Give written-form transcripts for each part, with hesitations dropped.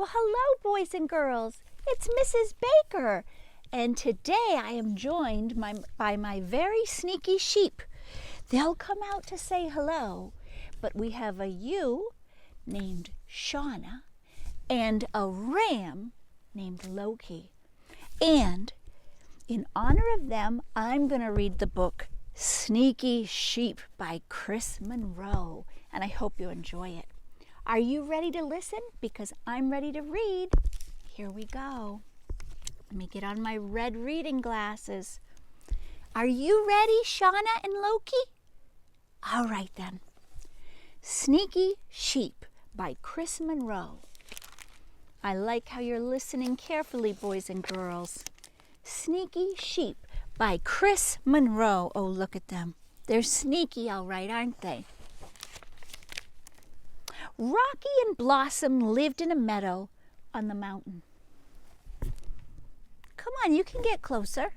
Well, hello, boys and girls. It's Mrs. Baker, and today I am joined by my very sneaky sheep. They'll come out to say hello, but we have a ewe named Shana and a ram named Lokie. And in honor of them, I'm going to read the book Sneaky Sheep by Chris Monroe, and I hope you enjoy it. Are you ready to listen? Because I'm ready to read. Here we go. Let me get on my red reading glasses. Are you ready, Shana and Lokie? All right then. Sneaky Sheep by Chris Monroe. I like how you're listening carefully, boys and girls. Sneaky Sheep by Chris Monroe. Oh, look at them. They're sneaky, all right, aren't they? Rocky and Blossom lived in a meadow on the mountain. Come on, you can get closer.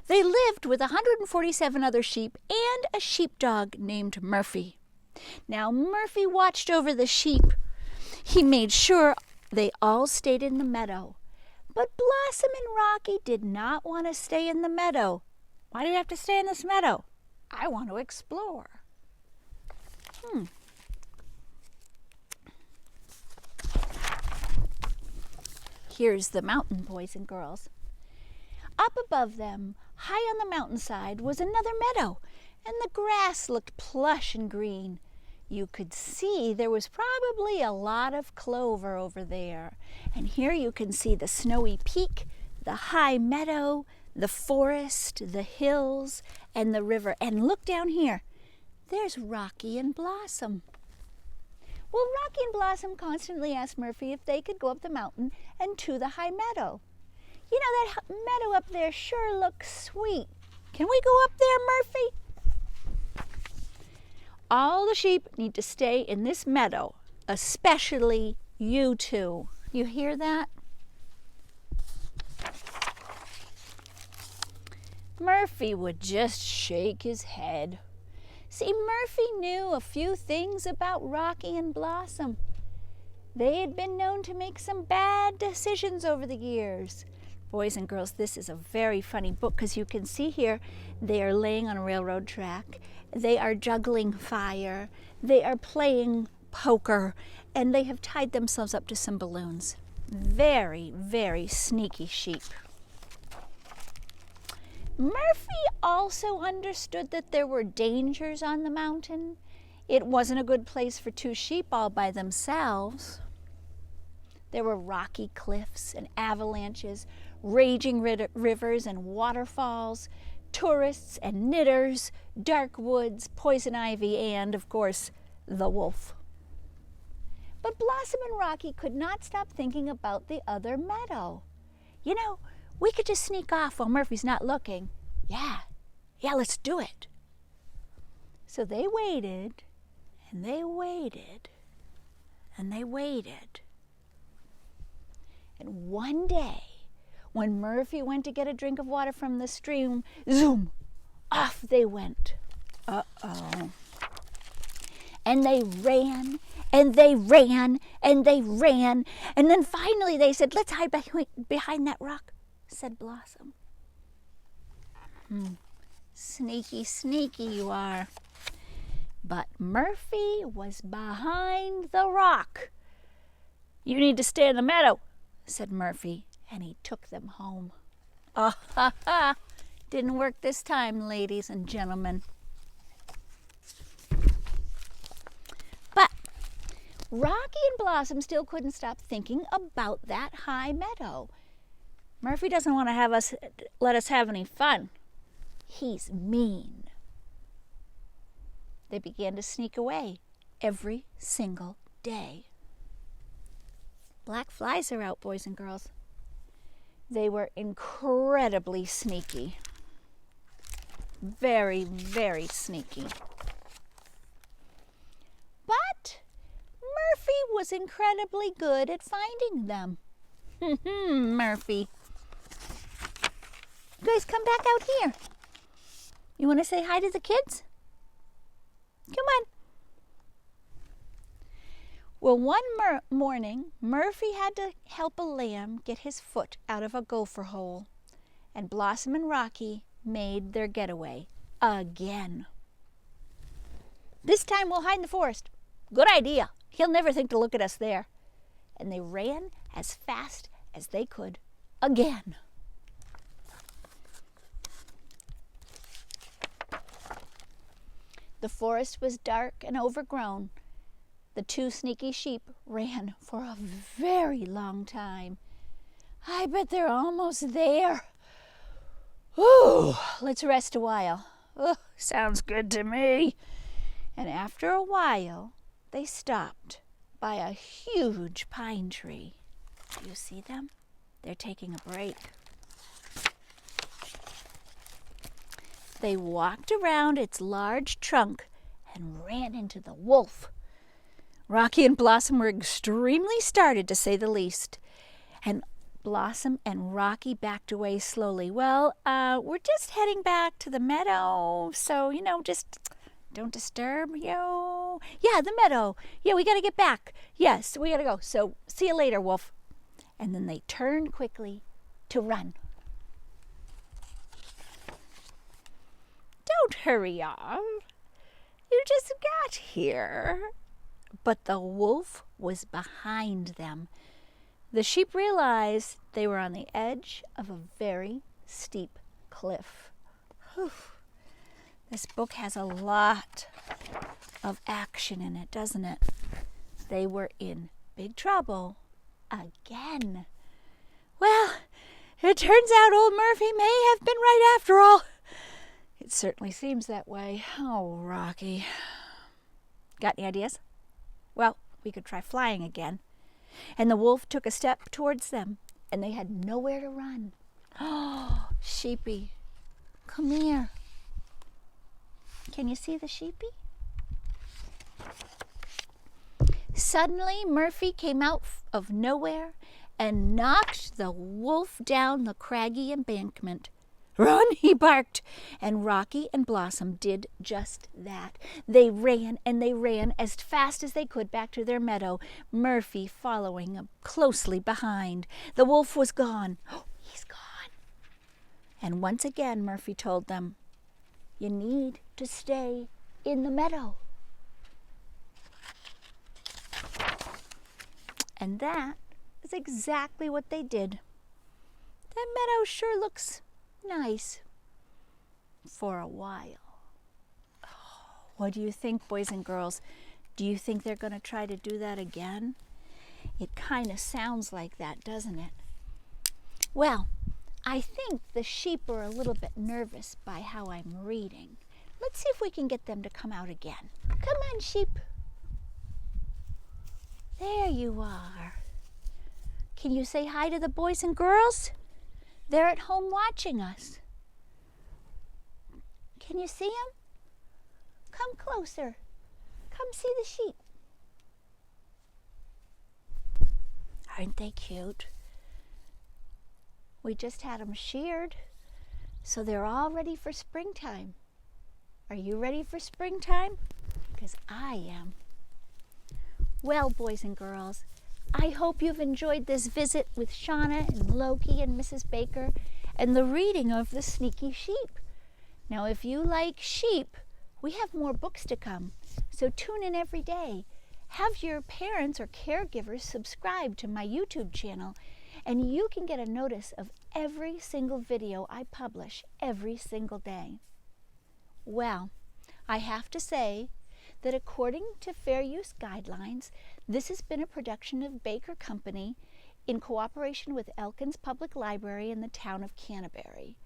They lived with 147 other sheep and a sheepdog named Murphy. Now, Murphy watched over the sheep. He made sure they all stayed in the meadow. But Blossom and Rocky did not want to stay in the meadow. Why do you have to stay in this meadow? I want to explore. Here's the mountain, boys and girls. Up above them, high on the mountainside, was another meadow, and the grass looked plush and green. You could see there was probably a lot of clover over there. And here you can see the snowy peak, the high meadow, the forest, the hills, and the river. And look down here. There's Rocky and Blossom. Well, Rocky and Blossom constantly asked Murphy if they could go up the mountain and to the high meadow. You know, that meadow up there sure looks sweet. Can we go up there, Murphy? All the sheep need to stay in this meadow, especially you two. You hear that? Murphy would just shake his head. See, Murphy knew a few things about Rocky and Blossom. They had been known to make some bad decisions over the years. Boys and girls, this is a very funny book because you can see here they are laying on a railroad track. They are juggling fire. They are playing poker. And they have tied themselves up to some balloons. Very, very sneaky sheep. Murphy also understood that there were dangers on the mountain. It wasn't a good place for two sheep all by themselves. There were rocky cliffs and avalanches, raging rivers and waterfalls, tourists and knitters, dark woods, poison ivy, and, of course, the wolf. But Blossom and Rocky could not stop thinking about the other meadow. You know, we could just sneak off while Murphy's not looking. Yeah, let's do it. So they waited, and they waited, and they waited. And one day, when Murphy went to get a drink of water from the stream, zoom, off they went. Uh-oh. And they ran, and they ran, and they ran, and then finally they said, let's hide behind that rock, said Blossom. Sneaky, sneaky you are. But Murphy was behind the rock. You need to stay in the meadow, said Murphy, and he took them home. Didn't work this time, ladies and gentlemen. But Rocky and Blossom still couldn't stop thinking about that high meadow. Murphy doesn't want to let us have any fun. He's mean. They began to sneak away every single day. Black flies are out, boys and girls. They were incredibly sneaky. Very, very sneaky. But Murphy was incredibly good at finding them. Murphy. You guys come back out here. You want to say hi to the kids? Come on. Well, one morning, Murphy had to help a lamb get his foot out of a gopher hole, and Blossom and Rocky made their getaway again. This time we'll hide in the forest. Good idea. He'll never think to look at us there. And they ran as fast as they could again. The forest was dark and overgrown. The two sneaky sheep ran for a very long time. I bet they're almost there. Ooh, let's rest a while. Oh, sounds good to me. And after a while, they stopped by a huge pine tree. Do you see them? They're taking a break. They walked around its large trunk and ran into the wolf. Rocky and Blossom were extremely startled, to say the least. And Blossom and Rocky backed away slowly. Well, we're just heading back to the meadow, so, just don't disturb, yo. Yeah, the meadow. Yeah, we got to get back. Yes, we got to go. So, see you later, wolf. And then they turned quickly to run. Don't hurry off. You just got here. But the wolf was behind them. The sheep realized they were on the edge of a very steep cliff. Whew. This book has a lot of action in it, doesn't it? They were in big trouble again. Well, it turns out old Murphy may have been right after all. It certainly seems that way. Oh, Rocky. Got any ideas? Well, we could try flying again. And the wolf took a step towards them, and they had nowhere to run. Oh, sheepy, come here. Can you see the sheepy? Suddenly, Murphy came out of nowhere and knocked the wolf down the craggy embankment. Run, he barked, and Rocky and Blossom did just that. They ran and they ran as fast as they could back to their meadow, Murphy following closely behind. The wolf was gone. Oh, he's gone. And once again, Murphy told them, you need to stay in the meadow. And that is exactly what they did. That meadow sure looks nice for a while. Oh, what do you think, boys and girls? Do you think they're going to try to do that again? It kind of sounds like that, doesn't it? Well, I think the sheep are a little bit nervous by how I'm reading. Let's see if we can get them to come out again. Come on, sheep. There you are. Can you say hi to the boys and girls? They're at home watching us. Can you see them? Come closer. Come see the sheep. Aren't they cute? We just had them sheared, so they're all ready for springtime. Are you ready for springtime? Because I am. Well, boys and girls, I hope you've enjoyed this visit with Shana and Lokie and Mrs. Baker and the reading of The Sneaky Sheep. Now, if you like sheep, we have more books to come, so tune in every day. Have your parents or caregivers subscribe to my YouTube channel, and you can get a notice of every single video I publish every single day. Well, I have to say that according to Fair Use Guidelines, this has been a production of Baker Company in cooperation with Elkins Public Library in the town of Canterbury.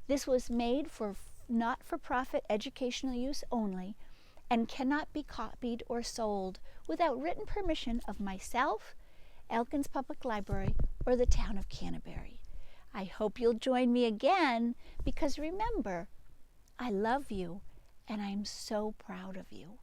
This was made for not-for-profit educational use only and cannot be copied or sold without written permission of myself, Elkins Public Library, or the town of Canterbury. I hope you'll join me again, because remember, I love you and I'm so proud of you.